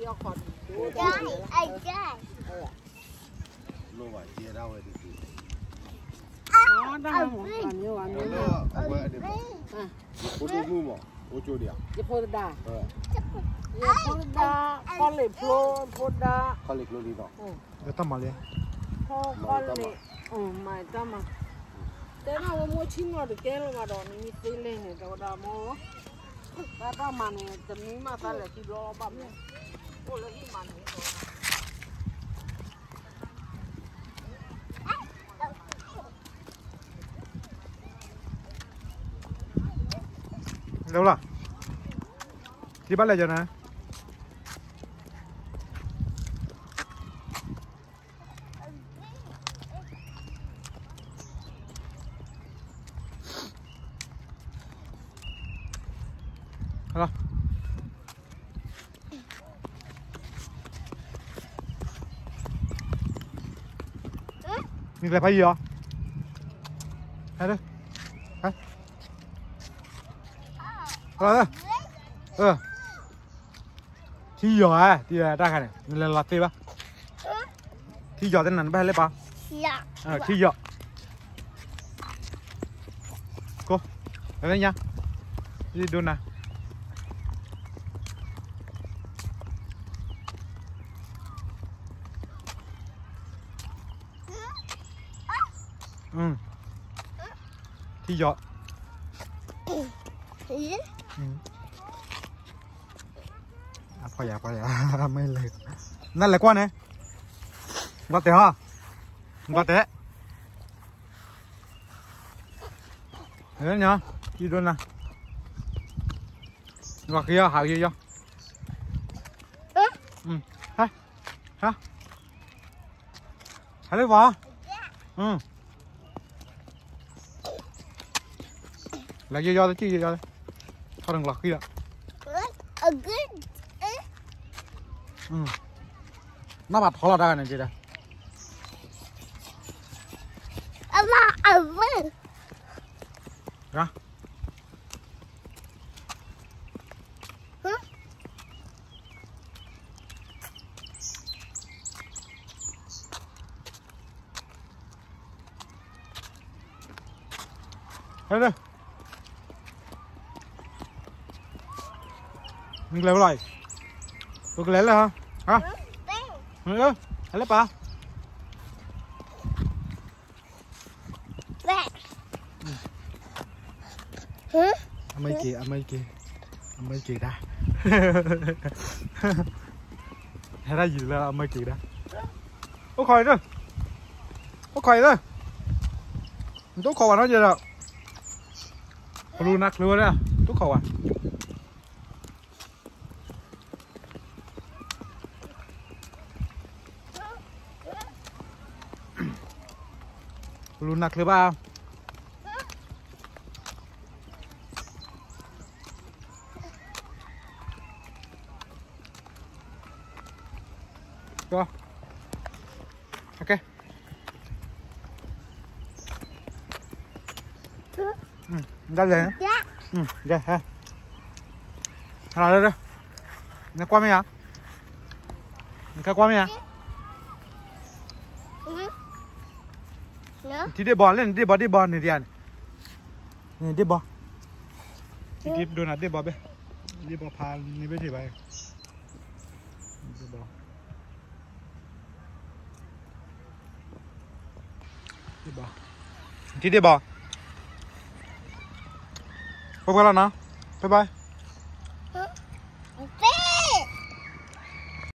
ao còn lô vậy chia đâu rồi thì nó đang còn nhiều anh nữa cô đi ngu mà cô chưa đi à cái phô đà con lệ phô đà con lịch lô đi đó để tao mà đi con lệ mày tao mà thế nào mua chim mà được cái mà đó này tí lên này đâu đã mua ta mà này tầmนี้mà ta lại đi lo băm này cô lấy cái màn này đâu là đi bắt lại cho nè hello mình lại phải gì vậy hay đấy hay rồi thì giờ thì ra cái này là lạt tê ba thì giờ tên này ba lấy ba thì giờ cô đây nha đi đun nè thì giờ phải mấy lờiนั่นแหละกว่าเนี่ยว่าแต่ฮะว่าแต่เฮ้ยเนี่ยกี่โดนนะว่ากี่อ่ะหากี่อ่ะฮะอะไรวะlà gì do chứ gì do thôi đừng lọt kia nó bật khó lọt ra này chị đây ra đây mình lấy lại tôi lấy là hả lấy ba mấy kỳ đã hay là gì là mấy kỳ đã ô khỏi rồi tôi khỏi vào nó gì rồi luôn nát luôn đấy tôi khỏi à lunakหรือเปล่าก็โอเคได้เลยนะได้ฮะอะไรเลยนี่กว่าไหมอ่ะนี่กว่าไหมอ่ะที่ได้บอลเล่นได้บอลนี่เดียนนี่ได้บอลที่โดนอัดได้บอลไปได้บอลพานี่ไปที่ไปได้บอลที่ได้บอลพบกันแล้วนะบ๊ายบาย